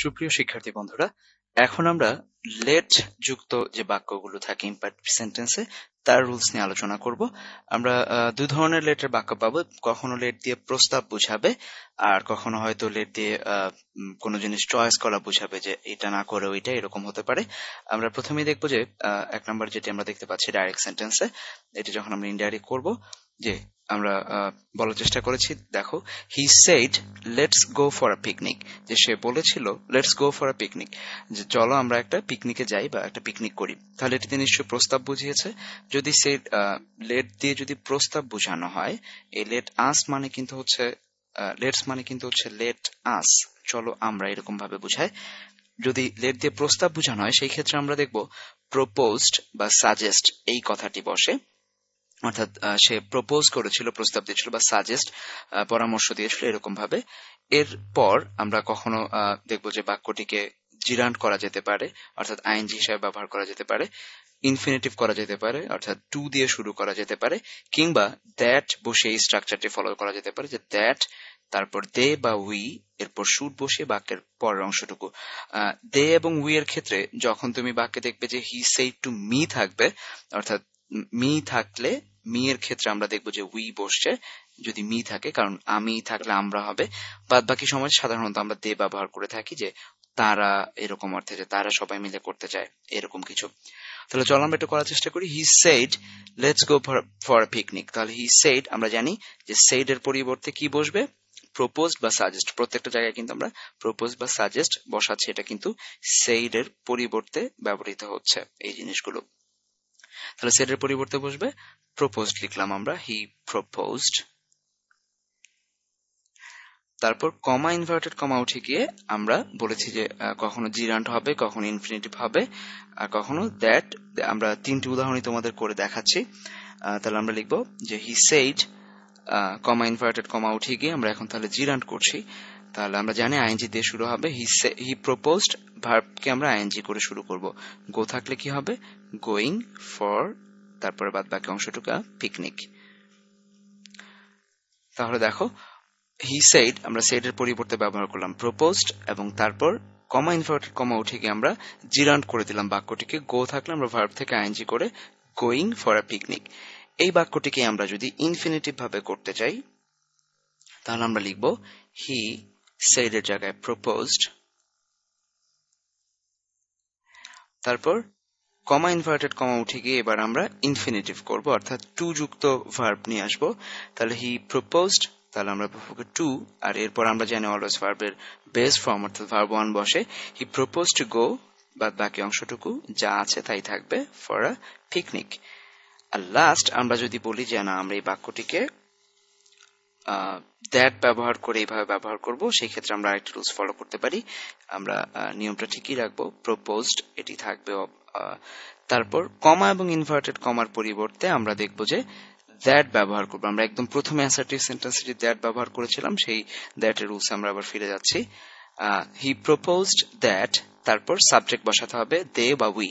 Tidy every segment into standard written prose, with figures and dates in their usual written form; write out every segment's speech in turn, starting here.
সুপ্রিয় শিক্ষার্থী বন্ধুরা, এখন আমরা লেট যুক্ত যে বাক্যগুলো থাকে ইম্পারেটিভ সেন্টেন্সে তার রুলস নিয়ে আলোচনা করব। আমরা দুই ধরনের লেটের বাক্য পাবো। কখনো লেট দিয়ে প্রস্তাব বুঝাবে, আর কখনো হয়তো লেট দিয়ে কোনো জিনিস চয়েস করা বুঝাবে, যে এটা না করে ওইটা, এরকম হতে পারে। আমরা প্রথমেই দেখবো যে এক নম্বর যেটি আমরা দেখতে পাচ্ছি ডাইরেক্ট সেন্টেন্সে, এটি যখন আমরা ইনডাইরেক্ট করব, যে আমরা বলার চেষ্টা করেছি, দেখো, he said let's go for a picnic, যে সে বলেছিল let's go for a picnic, যে চলো আমরা একটা পিকনিকে যাই বা একটা পিকনিক করি। তাহলে এটিতে নিশ্চয়ই প্রস্তাব বুঝিয়েছে। যদি সে লেট দিয়ে যদি প্রস্তাব বোঝানো হয়, এই লেট আস মানে কিন্তু হচ্ছে লেটস মানে কিন্তু হচ্ছে লেট আস, চলো আমরা, এরকম ভাবে বোঝায়। যদি লেট দিয়ে প্রস্তাব বোঝানো হয়, সেই ক্ষেত্রে আমরা দেখব প্রপোজড বা সাজেস্ট এই কথাটি বসে। অর্থাৎ সে প্রপোজ করেছিল, প্রস্তাব দিয়েছিল, বা সাজেস্ট পরামর্শ দিয়েছিল, এরকম ভাবে। এরপর আমরা কখনো দেখবো যে বাক্যটিকে জিরান্ট করা যেতে পারে, অর্থাৎ আইএনজি হিসেবে ব্যবহার করা যেতে পারে, ইনফিনিটিভ করা যেতে পারে, অর্থাৎ টু দিয়ে শুরু করা যেতে পারে, কিংবা দ্যাট বসে এই স্ট্রাকচারটি ফলো করা যেতে পারে, যে দ্যাট, তারপর দে বা উই, এরপর শুড বসে বাক্যের পরের অংশটুকু। দে এবং উই এর ক্ষেত্রে যখন তুমি বাক্যে দেখবে যে হি সেড টু মি থাকবে, অর্থাৎ মি থাকলে, মি এর ক্ষেত্রে আমরা দেখবো যে উই বসছে যদি মি থাকে, কারণ আমি থাকলে আমরা হবে। বাদ বাকি সময় সাধারণত আমরা দে ব্যবহার করে থাকি, যে তারা, এরকম অর্থে, যে তারা সবাই মিলে করতে চায়, এরকম কিছু। তাহলে চলো আমরা এটা করার চেষ্টা করি। He said let's go for picnic. তাহলে হি সেড, আমরা জানি যে সেড এর পরিবর্তে কি বসবে, প্রপোজড বা সাজেস্ট। প্রত্যেকটা জায়গায় কিন্তু আমরা প্রপোজ বা সাজেস্ট বসাচ্ছি, এটা কিন্তু সেড এর পরিবর্তে ব্যবহৃত হচ্ছে এই জিনিসগুলো। তাহলে সেড এর পরিবর্তে বসবে প্রপোজড, লিখলাম আমরা হি প্রপোজড। তারপর কমা, ইনভার্টেড কমা উঠে গিয়ে আমরা বলেছি যে কখনো জিরান্ট হবে, কখনো ইনফিনিটিভ হবে, আর কখনো দ্যাট। আমরা তিনটি উদাহরণই তোমাদের করে দেখাচ্ছি। তাহলে আমরা লিখবো যে he said, comma inverted comma উঠে গিয়ে আমরা এখন তাহলে জিরান্ট করছি। তাহলে আমরা জানি আইএনজি দিয়ে শুরু হবে। হি প্রপোজড, ভার্বকে আমরা আইএনজি করে শুরু করব। গো থাকলে কি হবে, গোয়িং ফর, তারপরে বাদ বাকি অংশটুকু পিকনিক। তাহলে দেখো, হি সেড, আমরা সেড এর পরিবর্তে ব্যবহার করলাম প্রপোজড, এবং তারপর কমা ইনভার্টেড কমা উঠে গিয়ে আমরা জিরান্ট করে দিলাম বাক্যটিকে। গো থাকলে আমরা ভার্ব থেকে আইএনজি করে গোয়িং ফর আ পিকনিক। এই বাক্যটিকে আমরা যদি ইনফিনিটিভ ভাবে করতে চাই, তাহলে আমরা লিখব হি সেড এর জায়গায় প্রপোজড, তারপর কমা ইনভার্টেড কমা উঠে গিয়ে এবার আমরা ইনফিনিটিভ করব, অর্থাৎ টু যুক্ত ভার্ব নিয়ে আসবো। তাহলে হি প্রপোজড, তাহলে আমরা টু, আর এরপর আমরা জানি অলওয়েজ ভার্বের বেস ফর্ম, অর্থাৎ ভার্ব ওয়ান বসে। হি প্রপোজ টু গো, বাদ বাকি অংশটুকু যা আছে তাই থাকবে, ফর আ পিকনিক। আর লাস্ট আমরা যদি বলি যে না, আমরা এই বাক্যটিকে দ্যাট ব্যবহার করে এইভাবে ব্যবহার করব, সেই ক্ষেত্রে আমরা আরেকটি রুলস ফলো করতে পারি। আমরা নিয়মটা ঠিকই রাখবো, প্রপোজড এটি থাকবে। তারপর কমা এবং ইনভার্টেড কমার পরিবর্তে আমরা দেখব যে দ্যাট ব্যবহার করবো। আমরা একদম প্রথমে অ্যাসার্টিভ সেন্টেন্সে দ্যাট ব্যবহার করেছিলাম, সেই দ্যাটের রুলস আমরা আবার ফিরে যাচ্ছি। হি প্রপোজড দ্যাট, তারপর সাবজেক্ট বসাতে হবে দে বা উই।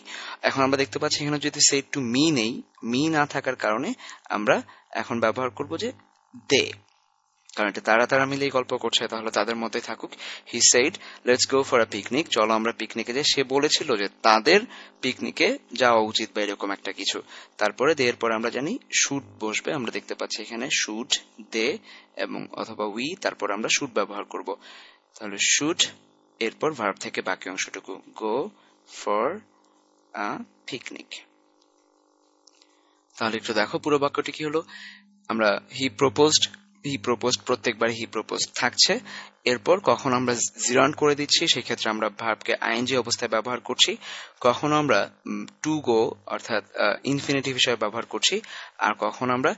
এখন আমরা দেখতে পাচ্ছি এখানে যদি সেড টু মি নেই, মি না থাকার কারণে আমরা এখন ব্যবহার করব যে দে, কারণ এটা তারা তারা মিলেই গল্প করছে, তাহলে তাদের মধ্যে থাকুক। He said let's go for a picnic, চলো আমরা পিকনিকে যাই। সে বলেছিল যে তাদের পিকনিকে যাওয়া উচিত বা এরকম একটা কিছু। তারপরে দে এর পরে আমরা জানি শুড বসবে, আমরা দেখতে পাচ্ছি এখানে শুড, দে এবং অথবা উই, তারপর আমরা শুড ব্যবহার করব। তাহলে শুড, এরপর ভার্ব থেকে বাকি অংশটুকু গো ফর আ পিকনিক। তাহলে একটু দেখো পুরো বাক্যটি কি হলো। আমরা হি প্রপোজড প্রত্যেকবার হি প্রপোজ থাকছে। এরপর কখন আমরা জিরান্ট করে দিচ্ছি, সেক্ষেত্রে আমরা ভার্বকে আইএনজি অবস্থায় ব্যবহার করছি। কখনো আমরা টু গো অর্থাৎ ইনফিনিটিভ হিসেবে ব্যবহার করছি, আর কখন আমরা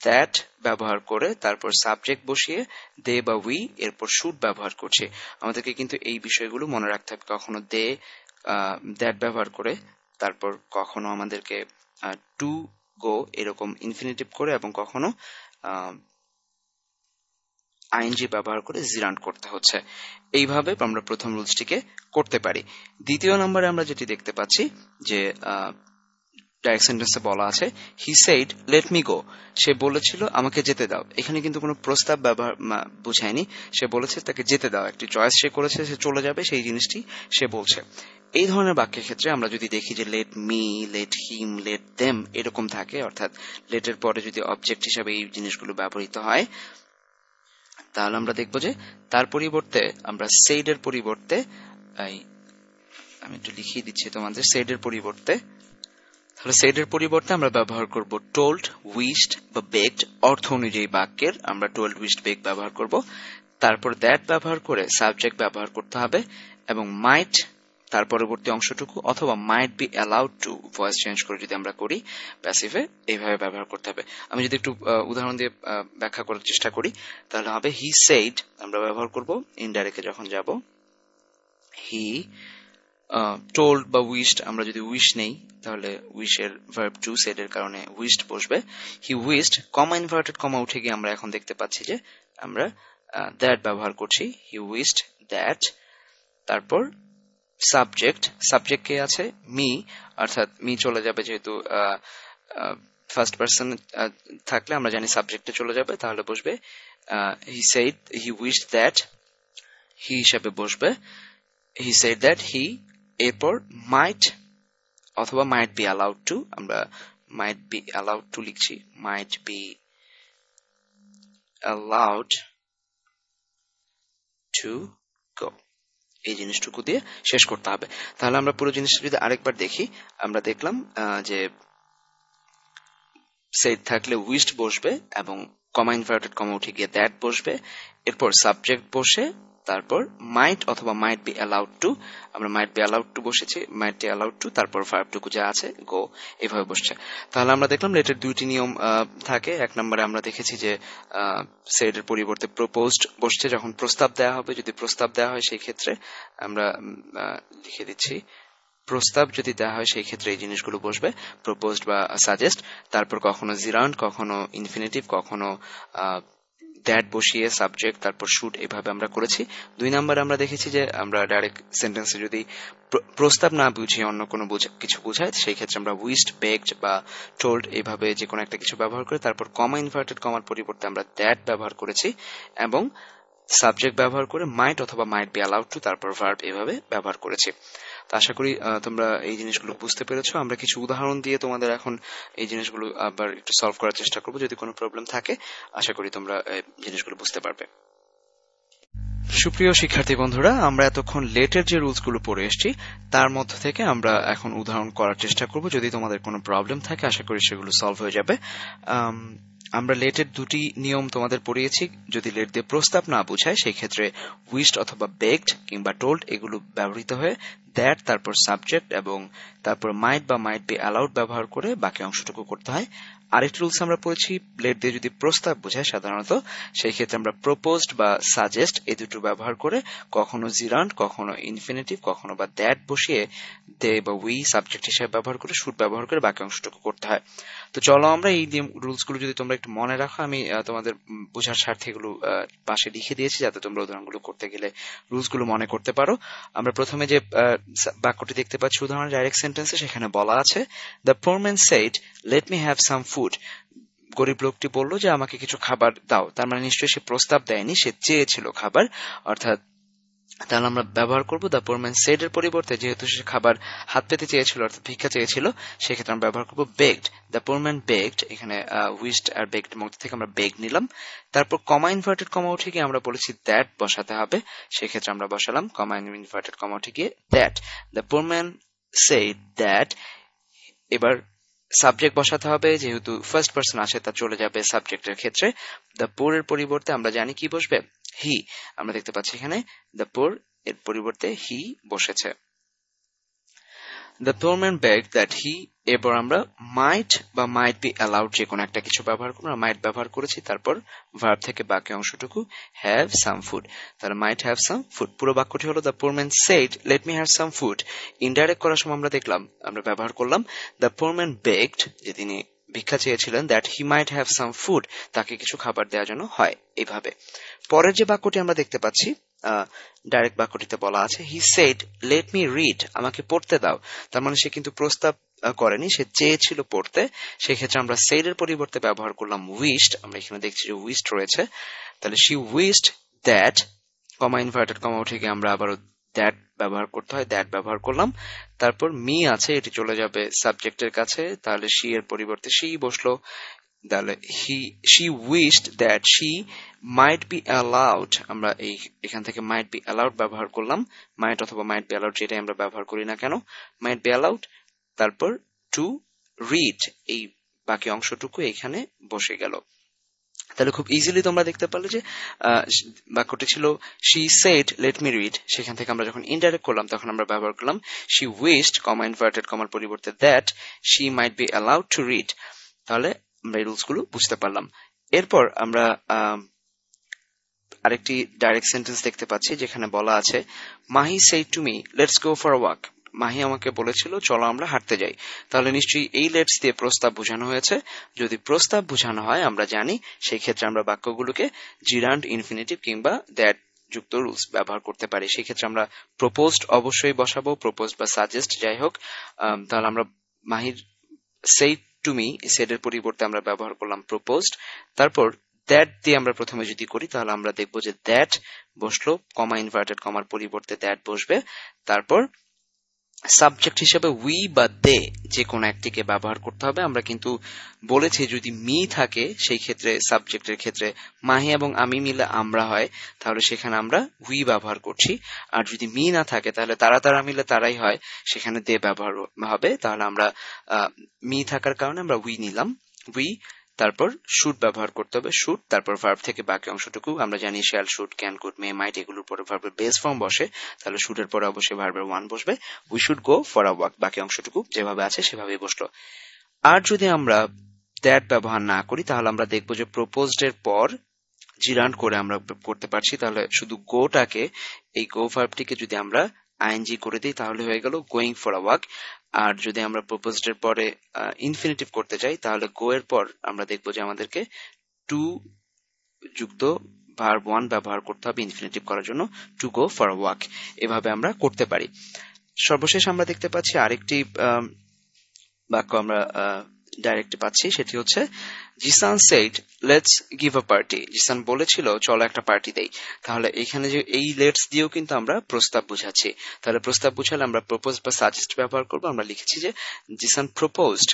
দ্যাট ব্যবহার করে তারপর সাবজেক্ট বসিয়ে দে বা উই, এরপর শুড ব্যবহার করছি। আমাদেরকে কিন্তু এই বিষয়গুলো মনে রাখতে হবে। কখনো দে দ্যাট ব্যবহার করে, তারপর কখনো আমাদেরকে টু গো এরকম ইনফিনিটিভ করে, এবং কখনো আইএনজি ব্যবহার করে জিরান্ট করতে হচ্ছে। এইভাবে আমরা প্রথম রুলসটিকে করতে পারি। দ্বিতীয় নম্বরে আমরা যেটি দেখতে পাচ্ছি যে ডাইরেক্ট সেন্টেন্সে বলা আছে he said let me go, সে বলেছিল আমাকে যেতে দাও। এখানে কিন্তু কোনো প্রস্তাব ব্যবহার বুঝায়নি, সে বলেছে তাকে যেতে দাও, একটি চয়েস সে করেছে, সে চলে যাবে, সেই জিনিসটি সে বলছে। এই ধরনের বাক্যের ক্ষেত্রে আমরা যদি দেখি যে let me, let him, let them এরকম থাকে, অর্থাৎ লেটের পরে যদি অবজেক্ট হিসাবে এই জিনিসগুলো ব্যবহৃত হয়, তাহলে আমরা দেখব যে তার পরিবর্তে আমরা সেইডের পরিবর্তে, আমি একটু লিখিয়ে দিচ্ছি তোমাদের, সেইডের পরিবর্তে, তাহলে সেইডের পরিবর্তে আমরা ব্যবহার করব টোল্ড, উইশড বা বেগড। অর্থ অনুযায়ী বাক্যের আমরা টোল্ড, উইশড, বেগ ব্যবহার করব। তারপর দ্যাট ব্যবহার করে সাবজেক্ট ব্যবহার করতে হবে, এবং মাইট তার পরবর্তী অংশটুকু, অথবা might be allowed to, voice change করে যদি আমরা করি প্যাসিভে, এইভাবে ব্যবহার করতে হবে। আমি যদি একটু উদাহরণ দিয়ে ব্যাখ্যা করার চেষ্টা করি, তাহলে হবে হি সেইড আমরা ব্যবহার করব ইনডাইরেক্টে যখন যাব, হি টোল্ড বা উইশড, আমরা যদি উইশ নেই তাহলে উইশের ভার্ব টু, সেড এর কারণে উইশড বসবে। হি উইশড, কমা ইনভার্টেড কমা উঠে গিয়ে আমরা এখন দেখতে পাচ্ছি যে আমরা দ্যাট ব্যবহার করছি, হি উইশড দ্যাট। তারপর সাবজেক্ট, সাবজেক্ট কে আছে মি, অর্থাৎ মি চলে যাবে, যেহেতু ফার্স্ট পারসন থাকলে আমরা জানি সাবজেক্টে চলে যাবে, তাহলে বসবে he said, he wished that, he হিসাবে বসবে হি সেইড দ্যাট হি। এরপর মাইট অথবা মাইট বি অ্যালাউড টু, আমরা মাইট বি অ্যালাউড টু লিখছি, might be allowed to go, এই জিনিসটুকু দিয়ে শেষ করতে হবে। তাহলে আমরা পুরো জিনিসটা যদি আরেকবার দেখি, আমরা দেখলাম যে সেইড থাকলে উইশড বসবে, এবং কমা ইনভার্টেড কমা উঠে গিয়ে দ্যাট বসবে, এরপর সাবজেক্ট বসে, তারপর মাইট অথবা মাইট বি অ্যালাউড টু, আমরা মাইট বি অ্যালাউড টু বসেছি, মাইট বি অ্যালাউড টু, তারপর ভার্বটুকু যা আছে গো, এইভাবে বসছে। তাহলে আমরা দেখলাম লেটের দুইটি নিয়ম থাকে। এক নম্বরে আমরা দেখেছি যে সেইডের পরিবর্তে প্রপোজড বসছে যখন প্রস্তাব দেওয়া হবে, যদি প্রস্তাব দেওয়া হয় সেই ক্ষেত্রে আমরা লিখে দিচ্ছি, প্রস্তাব যদি দেওয়া হয় সেই ক্ষেত্রে এই জিনিসগুলো বসবে, প্রপোজড বা সাজেস্ট। তারপর কখনো জিরান্ড, কখনো ইনফিনিটিভ, কখনো দ্যাট বসিয়ে সাবজেক্ট, তারপর শুড, এইভাবে আমরা করেছি। দুই নম্বরে আমরা দেখেছি যে আমরা ডাইরেক্ট সেন্টেন্সে যদি প্রস্তাব না বুঝিয়ে অন্য কোনো কিছু বোঝায়, সেই ক্ষেত্রে আমরা উইশড, বেগড বা টোল্ড এইভাবে যে কোনো একটা কিছু ব্যবহার করে, তারপর কমা ইনভার্টেড কমার পরিবর্তে আমরা দ্যাট ব্যবহার করেছি, এবং সাবজেক্ট ব্যবহার করে মাইট অথবা মাইট বি অ্যালাউড টু, তারপর ভার্ব এভাবে ব্যবহার করেছি। তো আশা করি তোমরা এই জিনিসগুলো বুঝতে পেরেছো। আমরা কিছু উদাহরণ দিয়ে তোমাদের এখন এই জিনিসগুলো আবার একটু সলভ করার চেষ্টা করবো। যদি কোনো প্রবলেম থাকে আশা করি তোমরা জিনিসগুলো বুঝতে পারবে। সুপ্রিয় শিক্ষার্থী বন্ধুরা, আমরা এতক্ষণ লেটের যে রুলস গুলো পড়ে এসেছি তার মধ্য থেকে আমরা এখন উদাহরণ করার চেষ্টা করব। যদি তোমাদের কোনো প্রবলেম থাকে আশা করি সেগুলো সলভ হয়ে যাবে। আমরা লেটের দুটি নিয়ম তোমাদের পড়িয়েছি। যদি লেট দিয়ে প্রস্তাব না বোঝায় সেই ক্ষেত্রে উইশড অথবা বেগড কিংবা টোল্ড এগুলো ব্যবহৃত হয়ে দ্যাট, তারপর সাবজেক্ট এবং তারপর মাইট বা মাইট বি অ্যালাউড ব্যবহার করে বাকি অংশটুকু করতে হয়। আরেকটি রুলস আমরা পড়েছি, লেট দিয়ে যদি প্রস্তাব বোঝায় সাধারণত সেই ক্ষেত্রে আমরা প্রপোজড বা সাজেস্ট এই দুটো ব্যবহার করে কখনো জিরান্ড, কখনো ইনফিনিটিভ, কখনো বা দ্যাট বসিয়ে দে বা উই সাবজেক্ট হিসেবে ব্যবহার করে শুড ব্যবহার করে বাকি অংশটুকু করতে হয়। তো চলো আমরা এই রুলস গুলো যদি তোমরা একটু মনে রাখো, আমি তোমাদের বোঝার স্বার্থে এগুলো পাশে লিখে দিয়েছি যাতে তোমরা উদাহরণগুলো করতে গেলে রুলস গুলো মনে করতে পারো। আমরা প্রথমে যে বাক্যটি দেখতে পাচ্ছি উদাহরণের ডাইরেক্ট সেন্টেন্সে, সেখানে বলা আছে the poor man said let me have some food. গরিব লোকটি বলল যে আমাকে কিছু খাবার দাও। তার মানে নিশ্চয়ই সে প্রস্তাব দেয়নি, সে চেয়েছিল খাবার, অর্থাৎ তাহলে আমরা ব্যবহার করবো দ্য পোর ম্যান সেড এর পরিবর্তে, যেহেতু সে খাবার হাত পেতে চেয়েছিল অর্থাৎ ভিক্ষা চেয়েছিল, সেক্ষেত্রে আমরা ব্যবহার করবো begged. The poor man begged, এখানে উইশড আর বেগড মধ্যে থেকে আমরা বেগ নিলাম। তারপর কমা ইনভার্টেড কমা উঠে গিয়ে আমরা বলেছি দ্যাট বসাতে হবে, সেক্ষেত্রে আমরা বসালাম কমা ইনভার্টেড কমা উঠে গিয়ে that. The poor man said that, এবার সাবজেক্ট বসাতে হবে, যেহেতু ফার্স্ট পারসন আসে তা চলে যাবে সাবজেক্টের ক্ষেত্রে। দ্য পোর এর পরিবর্তে আমরা জানি কি বসবে, হি। আমরা দেখতে পাচ্ছি এখানে দ্য পোর এর পরিবর্তে হি বসেছে। The poor man begged that he, এরপর আমরা মাইট বা মাইট বি অ্যালাউড যে কোনো একটা কিছু ব্যবহার করবো, মাইট ব্যবহার করেছি, তারপর ভার্ব থেকে বাকি অংশটুকু হ্যাভ সাম ফুড, তাহলে মাইট হ্যাভ সাম ফুড। পুরো বাক্যটি হলো the poor man said let me have some food. Indirect করার সময় আমরা দেখলাম আমরা ব্যবহার করলাম দ্য পোর ম্যান বেগড, যে তিনি ভিক্ষা চেয়েছিলেন, that he might have some food, তাকে কিছু খাবার দেওয়ার জন্য হয়, এইভাবে। পরের যে বাক্যটি আমরা দেখতে পাচ্ছি ডাইরেক্ট বাক্যটিতে বলা আছে he said let me read, আমাকে পড়তে দাও। তার মানে সে কিন্তু প্রস্তাব করেনি, সে চেয়েছিল পড়তে, সেক্ষেত্রে আমরা said এর পরিবর্তে ব্যবহার করলাম wished। আমরা এখানে দেখছি যে wished রয়েছে, তাহলে she wished that, comma inverted comma উঠে গিয়ে আমরা আবারও দ্যাট ব্যবহার করতে হয়, দ্যাট ব্যবহার করলাম। তারপর মি আছে, এটি চলে যাবে সাবজেক্টের কাছে, তাহলে শি এর পরিবর্তে শি বসলো। তাহলে she wished that she might be allowed, আমরা এখান থেকে মাইট বি অ্যালাউড ব্যবহার করলাম। মাইট অথবা মাইট বি অ্যালাউড যেটাই আমরা ব্যবহার করি না কেন, মাইট বি অ্যালাউড। তারপর টু রিড, এই বাকি অংশটুকু এখানে বসে গেল। তাহলে খুব ইজিলি তোমরা দেখতে পারলে যে বাক্যটি ছিল she said let me read, সেখান থেকে আমরা যখন ইনডাইরেক্ট করলাম তখন আমরা ব্যবহার করলাম she wished, কমা ইনভার্টেড কমার পরিবর্তে that she might be allowed to read। তাহলে আমরা এই রুলস গুলো বুঝতে পারলাম। এরপর আমরা আরেকটি ডাইরেক্ট সেন্টেন্স দেখতে পাচ্ছি যেখানে বলা আছে Mahi said to me let's go for a walk, Mahi আমাকে বলেছিল চলো আমরা হাঁটতে যাই। তাহলে নিশ্চয়ই এই লেটস দিয়ে প্রস্তাব বোঝানো হয়েছে। যদি প্রস্তাব বোঝানো হয় আমরা জানি সেই ক্ষেত্রে আমরা বাক্যগুলোকে জিরান্ড, ইনফিনিটিভ কিংবা দ্যাট যুক্ত রুলস ব্যবহার করতে পারি। সেই ক্ষেত্রে আমরা প্রপোজড অবশ্যই বসাবো, প্রপোজড বা সাজেস্ট যাই হোক। তাহলে আমরা মাহির said to me, said এর পরিবর্তে আমরা ব্যবহার করলাম প্রপোজড। তারপর দ্যাট দিয়ে আমরা প্রথমে যদি করি তাহলে আমরা দেখবো যে দ্যাট বসলো, কমা ইনভার্টেড কমার পরিবর্তে দ্যাট বসবে। তারপর সাবজেক্ট হিসেবে উই বা দে যে কোনো একটিকে ব্যবহার করতে হবে। আমরা কিন্তু বলেছি যদি মি থাকে সেই ক্ষেত্রে সাবজেক্টের ক্ষেত্রে মাহি এবং আমি মিলে আমরা হয়, তাহলে সেখানে আমরা উই ব্যবহার করছি। আর যদি মি না থাকে তাহলে তারা মিলে তারাই হয়, সেখানে দে ব্যবহার হবে। তাহলে আমরা মি থাকার কারণে আমরা উই নিলাম, উই। তারপর শুড ব্যবহার করতে হবে, শুড। তারপর ভার্ব থেকে বাকি অংশটুকু আমরা জানি শ্যাল, শুড, ক্যান, কুড, মে, মাইট এগুলোর পরে ভার্বের বেস ফর্ম বসে, তাহলে শুডের পরে অবশ্যই ভার্বের ওয়ান বসবে। We should go for a walk, বাকি অংশটুকু যেভাবে আছে সেভাবেই বসলো। আর যদি আমরা দ্যাট ব্যবহার না করি তাহলে আমরা দেখবো যে প্রপোজড এর পর জিরান্ড করে আমরা করতে পারছি। তাহলে শুধু গোটাকে, এই গো ভার্বটিকে যদি আমরা আইএনজি করে দিই তাহলে হয়ে গেল গোয়িং ফর আ ওয়াক। আর যদি আমরা প্রপোজড এর পরে ইনফিনিটিভ করতে চাই তাহলে গো এর পর আমরা দেখবো যে আমাদেরকে টু যুক্ত ভার্ব ওয়ান ব্যবহার করতে হবে ইনফিনিটিভ করার জন্য, to go for a walk. এভাবে আমরা করতে পারি। সর্বশেষ আমরা দেখতে পাচ্ছি আরেকটি বাক্য আমরা ডাইরেক্ট পাচ্ছি, সেটি হচ্ছে Zisan said let's give a party, Zisan বলেছিল চলো একটা পার্টি দেই। তাহলে এখানে যে এই লেটস দিয়েও কিন্তু আমরা প্রস্তাব বুঝাচ্ছি। তাহলে প্রস্তাব বুঝালে আমরা প্রপোজ বা সাজেস্ট ব্যবহার করবো। আমরা লিখেছি যে Zisan proposed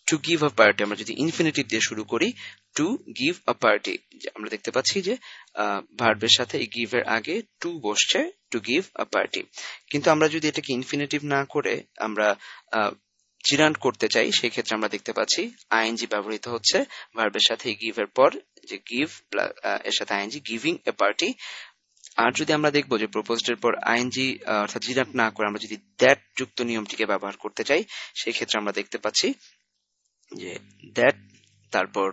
to give a party, আমরা যদি ইনফিনিটিভ দিয়ে শুরু করি টু গিভ আ পার্টি, আমরা দেখতে পাচ্ছি যে ভার্বের সাথে এই গিভ এর আগে টু বসছে, টু গিভ আ পার্টি। কিন্তু আমরা যদি এটাকে ইনফিনিটিভ না করে আমরা জিরান্ড করতে চাই সেই ক্ষেত্রে আমরা দেখতে পাচ্ছি আইএনজি ব্যবহৃত হচ্ছে ভার্বের সাথে গিভ এর পর, যে গিভ এর সাথে আইএনজি, গিভিং এ পার্টি। আর যদি আমরা দেখবো যে প্রপোজড এর পর আইএনজি অর্থাৎ জিরান্ড না করে আমরা যদি দ্যাট যুক্ত নিয়মটিকে ব্যবহার করতে চাই সেই ক্ষেত্রে আমরা দেখতে পাচ্ছি যে দ্যাট তারপর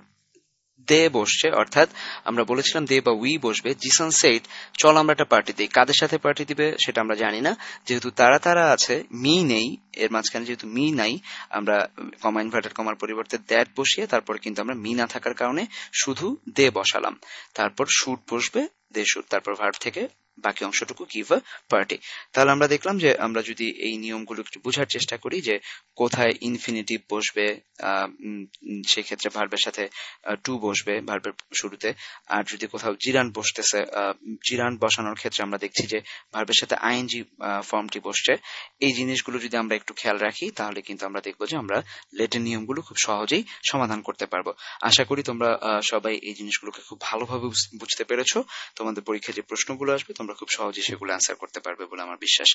দে বসছে, অর্থাৎ আমরা বলেছিলাম দে বা উই বসবে। জিসান সেড চল আমরা একটা পার্টি দিই, কাদের সাথে পার্টি দিবে সেটা আমরা জানি না, যেহেতু তারা আছে, মি নেই এর মাঝখানে, যেহেতু মি নাই আমরা কমা ইনভার্টেড কমার পরিবর্তে দ্যাট বসিয়ে তারপর কিন্তু আমরা মি না থাকার কারণে শুধু দে বসালাম। তারপর শুড বসবে, দে শুড, তারপর ভার্ব থেকে বাকি অংশটুকু গিভ আ পার্টি। তাহলে আমরা দেখলাম যে আমরা যদি এই নিয়মগুলো একটু বোঝার চেষ্টা করি যে কোথায় ইনফিনিটিভ বসবে, সেক্ষেত্রে ভার্বের সাথে টু বসবে ভার্বের শুরুতে। আর যদি কোথাও জিরান্ড বসতেছে, জিরান্ড বসানোর ক্ষেত্রে আমরা দেখছি যে ভার্বের সাথে আইএনজি ফর্মটি বসছে। এই জিনিসগুলো যদি আমরা একটু খেয়াল রাখি তাহলে কিন্তু আমরা দেখবো যে আমরা লেটের নিয়মগুলো খুব সহজেই সমাধান করতে পারবো। আশা করি তোমরা সবাই এই জিনিসগুলোকে খুব ভালোভাবে বুঝতে পেরেছো। তোমাদের পরীক্ষায় যে প্রশ্নগুলো আসবে তোমরা খুব সহজেই সেগুলো অ্যান্সার করতে পারবে বলে আমার বিশ্বাস।